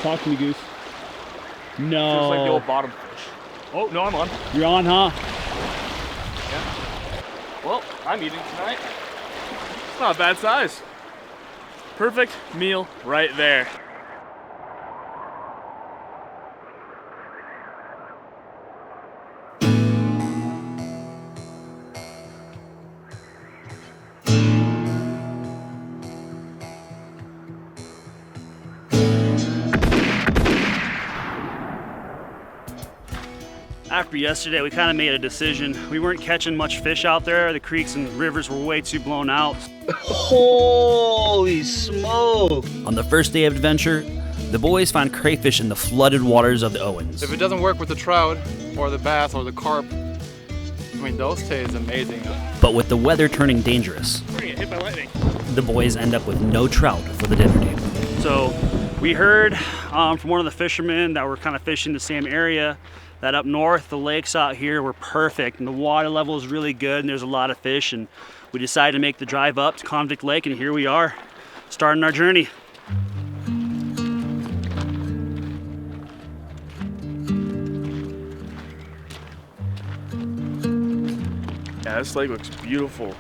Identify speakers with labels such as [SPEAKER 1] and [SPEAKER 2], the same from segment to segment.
[SPEAKER 1] Talk to me, Goose. No.
[SPEAKER 2] Feels like the old bottom fish. Oh, no, I'm on.
[SPEAKER 1] You're on, huh?
[SPEAKER 2] Yeah. Well, I'm eating tonight. It's not a bad size. Perfect meal right there.
[SPEAKER 3] After yesterday, we kind of made a decision. We weren't catching much fish out there. The creeks and rivers were way too blown out.
[SPEAKER 1] Holy smoke!
[SPEAKER 3] On the first day of adventure, the boys found crayfish in the flooded waters of the Owens.
[SPEAKER 4] If it doesn't work with the trout or the bass or the carp, I mean, those taste amazing.
[SPEAKER 3] But with the weather turning dangerous,
[SPEAKER 2] We're gonna get hit by lightning.
[SPEAKER 3] the boys end up with no trout for the dinner table. So we heard from one of the fishermen that were kind of fishing the same area that up north, the lakes out here were perfect and the water level is really good and there's a lot of fish, and we decided to make the drive up to Convict Lake, and here we are, starting our journey.
[SPEAKER 2] Yeah, this lake looks beautiful.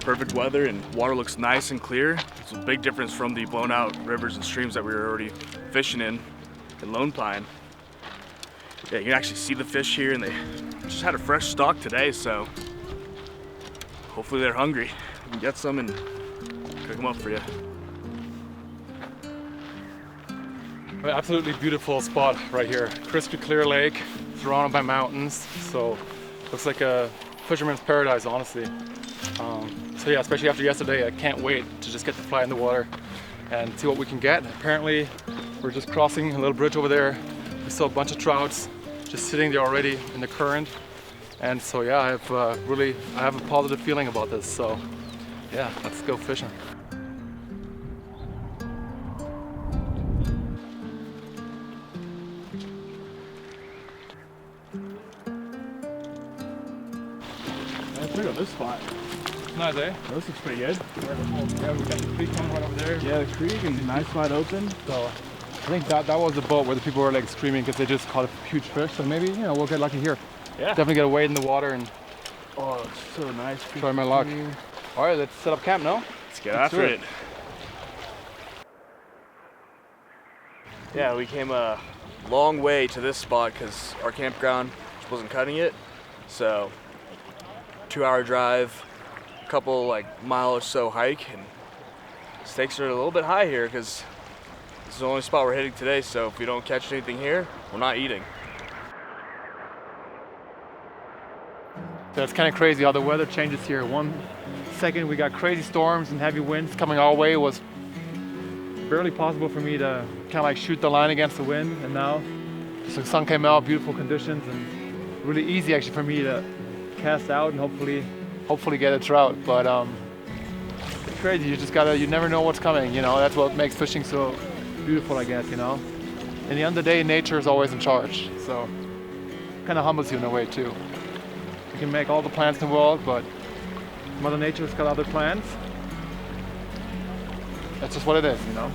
[SPEAKER 2] Perfect weather and water looks nice and clear. It's a big difference from the blown out rivers and streams that we were already fishing in Lone Pine. Yeah, you can actually see the fish here, and they just had a fresh stock today, so hopefully they're hungry. We can get some and cook them up for you.
[SPEAKER 4] An absolutely beautiful spot right here. Crystal clear lake, surrounded by mountains, so looks like a fisherman's paradise, honestly. So yeah, especially after yesterday, I can't wait to just get the fly in the water and see what we can get. Apparently, we're just crossing a little bridge over there. We saw a bunch of trouts just sitting there already in the current, and so yeah, I have a positive feeling about this. So yeah, let's go fishing.
[SPEAKER 1] Let's look at this spot.
[SPEAKER 4] Nice, eh?
[SPEAKER 1] This looks pretty good.
[SPEAKER 4] Yeah, we got the creek coming right over there.
[SPEAKER 1] Yeah, the creek and nice wide open.
[SPEAKER 4] So I think that was the boat where the people were like screaming because they just caught a huge fish. So maybe, you know, we'll get lucky here.
[SPEAKER 2] Yeah.
[SPEAKER 4] Definitely get a wade in the water and
[SPEAKER 1] Oh, it's so nice.
[SPEAKER 4] try my luck. All right, let's set up camp now.
[SPEAKER 2] Let's get after it. Yeah, we came a long way to this spot because our campground wasn't cutting it. So 2-hour drive, a couple like mile or so hike, and stakes are a little bit high here because this is the only spot we're hitting today. So if we don't catch anything here, we're not eating.
[SPEAKER 4] So it's kind of crazy how the weather changes here. 1 second we got crazy storms and heavy winds coming our way. It was barely possible for me to kind of like shoot the line against the wind, and now just the sun came out, beautiful conditions, and really easy actually for me to cast out and hopefully get a trout. But it's crazy. You never know what's coming. You know, that's what makes fishing so beautiful, I guess. You know, in the end of the day, nature is always in charge. So kind of humbles you in a way too. You can make all the plans in the world, but Mother Nature's got other plans. That's just what it is, you know?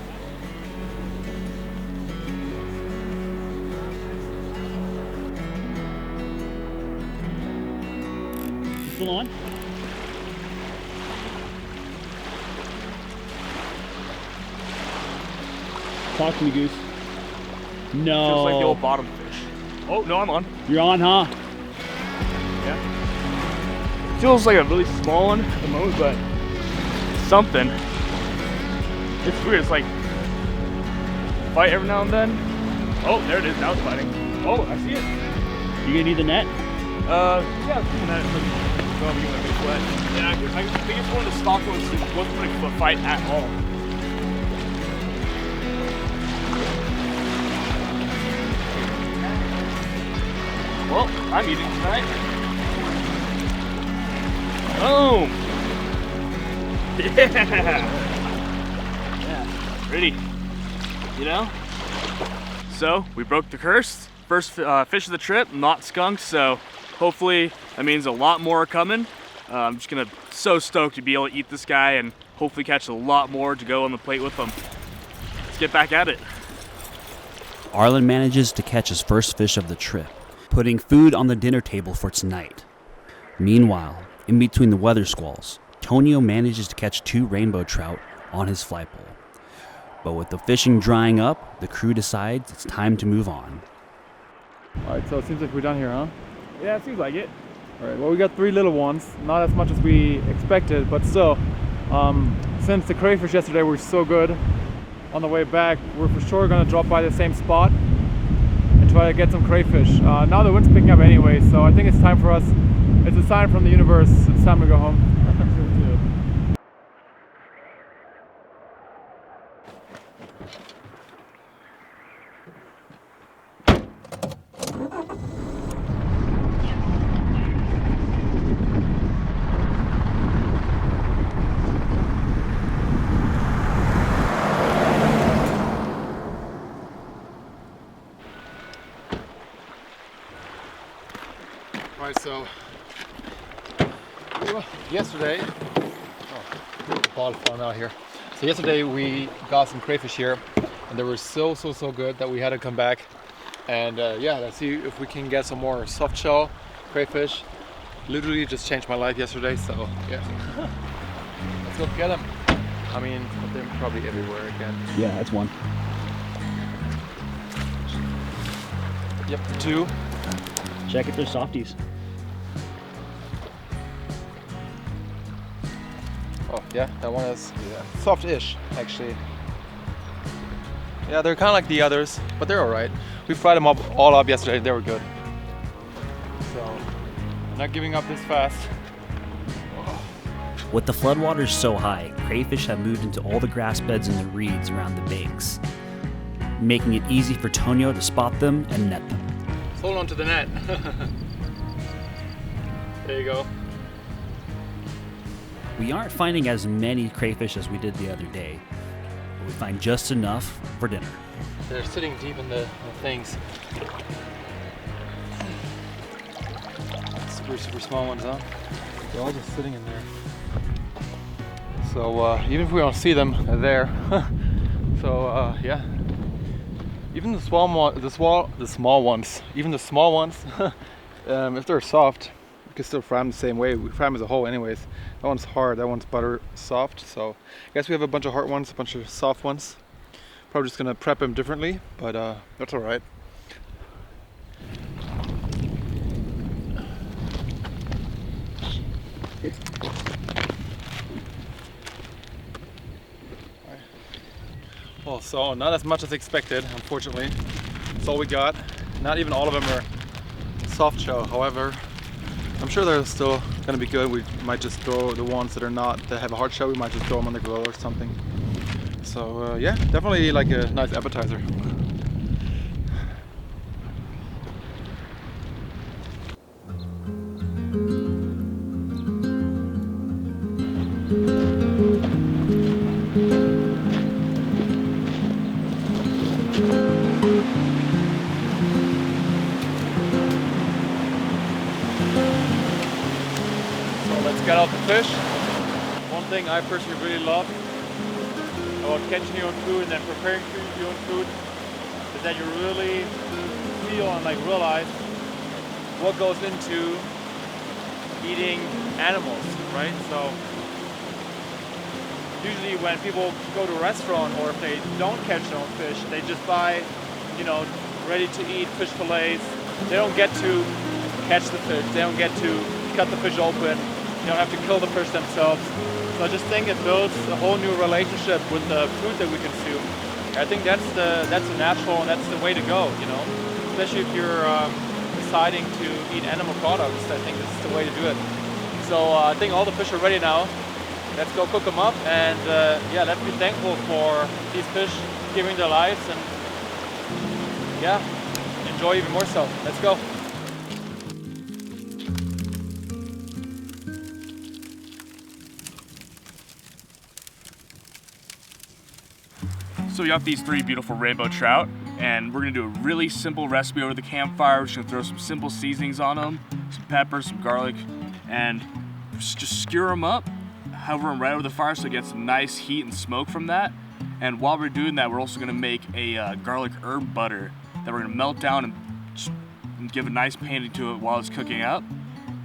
[SPEAKER 1] Still on? Talk to me, Goose. No.
[SPEAKER 2] Feels like the old bottom fish. Oh, no, I'm on.
[SPEAKER 1] You're on, huh?
[SPEAKER 2] Yeah. Feels like a really small one at the moment, but something. It's weird. It's like fight every now and then. Oh, there it is. Now it's fighting. Oh, I see it.
[SPEAKER 1] You gonna need the net?
[SPEAKER 2] Yeah, it's net. Oh, you want to be wet. Yeah, I think it's one of the stock ones that wasn't putting a fight at all. Well, I'm eating tonight. Boom! Yeah, pretty. You know? So, we broke the curse. First fish of the trip, not skunks, so hopefully that means a lot more are coming. I'm just so stoked to be able to eat this guy and hopefully catch a lot more to go on the plate with them. Let's get back at it.
[SPEAKER 3] Arlen manages to catch his first fish of the trip, putting food on the dinner table for tonight. Meanwhile, in between the weather squalls, Tonio manages to catch 2 rainbow trout on his fly pole. But with the fishing drying up, the crew decides it's time to move on.
[SPEAKER 4] Alright, so it seems like we're done here, huh?
[SPEAKER 1] Yeah, it seems like it.
[SPEAKER 4] Alright, well we got 3 little ones, not as much as we expected, but still, since the crayfish yesterday were so good, on the way back we're for sure going to drop by the same spot and try to get some crayfish. Now the wind's picking up anyway, so I think it's time for us, it's a sign from the universe, it's time to go home. Alright, so yesterday, the ball falling out here. So yesterday we got some crayfish here, and they were so good that we had to come back and yeah, let's see if we can get some more soft shell crayfish. Literally just changed my life yesterday, so yeah. Let's go get them. I mean, they're probably everywhere again.
[SPEAKER 1] Yeah, that's one.
[SPEAKER 4] Yep, 2.
[SPEAKER 3] Check if they're softies.
[SPEAKER 4] Oh yeah, that one is soft-ish actually. Yeah, they're kind of like the others, but they're all right. We fried them all up yesterday. They were good. So, I'm not giving up this fast.
[SPEAKER 3] With the floodwaters so high, crayfish have moved into all the grass beds and the reeds around the banks, making it easy for Tonio to spot them and net them.
[SPEAKER 4] Just hold on to the net. There you go.
[SPEAKER 3] We aren't finding as many crayfish as we did the other day, but we find just enough for dinner.
[SPEAKER 4] They're sitting deep in the things. Super small ones, huh? They're all just sitting in there. So even if we don't see them, they're there. So yeah. Even the small ones, if they're soft, we can still fry them the same way. We fry them as a whole anyways. That one's hard, that one's butter soft. So I guess we have a bunch of hard ones, a bunch of soft ones. Probably just gonna prep them differently, but that's all right. Well, so not as much as expected, unfortunately. That's all we got. Not even all of them are soft shell. However, I'm sure they're still gonna be good. We might just throw the ones that have a hard shell. We might just throw them on the grill or something. So yeah, definitely like a nice appetizer. Get out the fish. One thing I personally really love about catching your own food and then preparing your own food is that you really feel and like realize what goes into eating animals, right? So usually when people go to a restaurant or if they don't catch their own fish, they just buy, you know, ready to eat fish fillets. They don't get to catch the fish. They don't get to cut the fish open. You don't have to kill the fish themselves. So I just think it builds a whole new relationship with the food that we consume. I think that's the natural and that's the way to go, you know. Especially if you're deciding to eat animal products, I think this is the way to do it. So I think all the fish are ready now. Let's go cook them up and yeah, let's be thankful for these fish giving their lives and yeah, enjoy even more so. Let's go.
[SPEAKER 2] So we got these 3 beautiful rainbow trout, and we're gonna do a really simple recipe over the campfire. We're just gonna throw some simple seasonings on them, some pepper, some garlic, and just skewer them up, hover them right over the fire so it gets some nice heat and smoke from that. And while we're doing that, we're also gonna make a garlic herb butter that we're gonna melt down and give a nice painting to it while it's cooking up.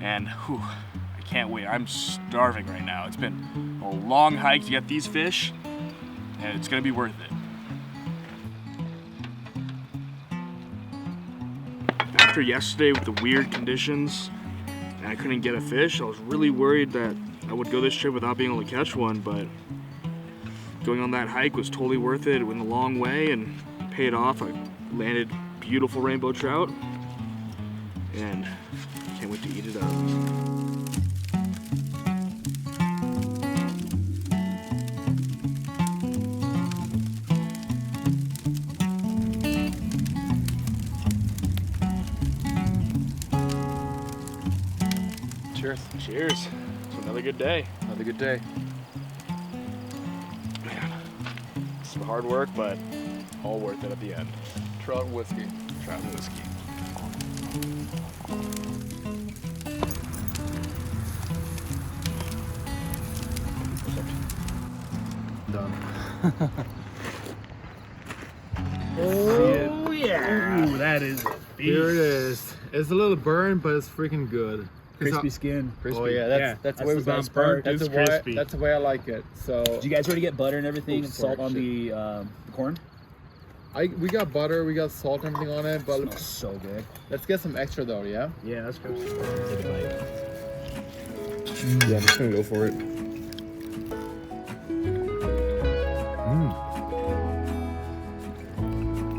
[SPEAKER 2] And whew, I can't wait. I'm starving right now. It's been a long hike to get these fish, and it's gonna be worth it. After yesterday with the weird conditions and I couldn't get a fish, I was really worried that I would go this trip without being able to catch one, but going on that hike was totally worth it. It went a long way and paid off. I landed beautiful rainbow trout and can't wait to eat it up.
[SPEAKER 4] Cheers.
[SPEAKER 2] Cheers to another good day.
[SPEAKER 4] Another good day.
[SPEAKER 2] Man, some hard work, but all worth it at the end.
[SPEAKER 4] Trout and whiskey.
[SPEAKER 2] Trout and whiskey.
[SPEAKER 4] Done.
[SPEAKER 3] Oh yeah! Ooh, that is
[SPEAKER 4] Here it is. It's a little burned, but it's freaking good.
[SPEAKER 1] Crispy skin.
[SPEAKER 4] Oh yeah, that's the way
[SPEAKER 1] the
[SPEAKER 4] we
[SPEAKER 1] best part.
[SPEAKER 4] That's
[SPEAKER 3] It's
[SPEAKER 4] the way.
[SPEAKER 3] crispy.
[SPEAKER 4] That's the way I like it. So
[SPEAKER 1] Did you guys already get butter and everything
[SPEAKER 4] Oh,
[SPEAKER 1] and salt
[SPEAKER 4] sorry,
[SPEAKER 1] on the corn?
[SPEAKER 4] we got butter, we got salt and everything on it, but
[SPEAKER 1] Smells so good.
[SPEAKER 4] let's get some extra though, yeah?
[SPEAKER 1] Yeah, that's good. Take a bite.
[SPEAKER 4] Yeah, I'm just gonna go for it.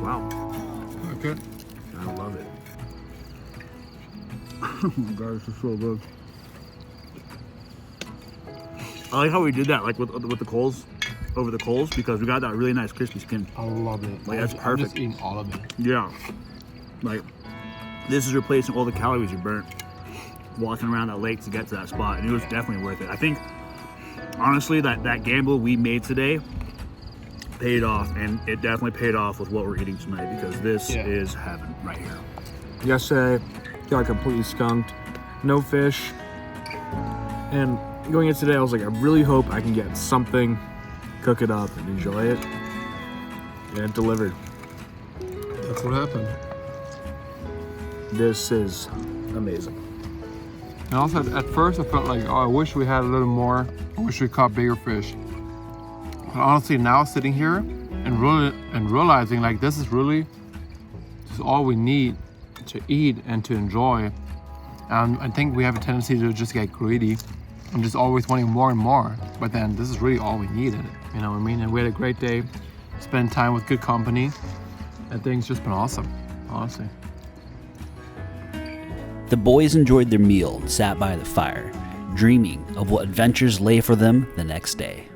[SPEAKER 1] Wow.
[SPEAKER 4] Okay.
[SPEAKER 1] I love it. Oh my god, this is so good. I like how we did that, like with the coals, over the coals, because we got that really nice crispy skin.
[SPEAKER 4] I love it.
[SPEAKER 1] Like, that's
[SPEAKER 4] I'm
[SPEAKER 1] perfect.
[SPEAKER 4] just eating all of it.
[SPEAKER 1] Yeah. Like, this is replacing all the calories you burnt walking around that lake to get to that spot, and it was definitely worth it. I think, honestly, that gamble we made today paid off, and it definitely paid off with what we're eating tonight, because this is heaven right here.
[SPEAKER 5] Yesterday, got completely skunked, no fish, and going in today, I was like, I really hope I can get something, cook it up, and enjoy it, and it delivered.
[SPEAKER 4] That's what happened.
[SPEAKER 5] This is amazing.
[SPEAKER 4] And also, at first, I felt like, oh, I wish we had a little more. I wish we caught bigger fish. But honestly, now sitting here and realizing, like, this is all we need to eat and to enjoy. And I think we have a tendency to just get greedy and just always wanting more and more. But then this is really all we needed. You know what I mean? And we had a great day, spent time with good company, and things just been awesome, honestly.
[SPEAKER 6] The boys enjoyed their meal and sat by the fire, dreaming of what adventures lay for them the next day.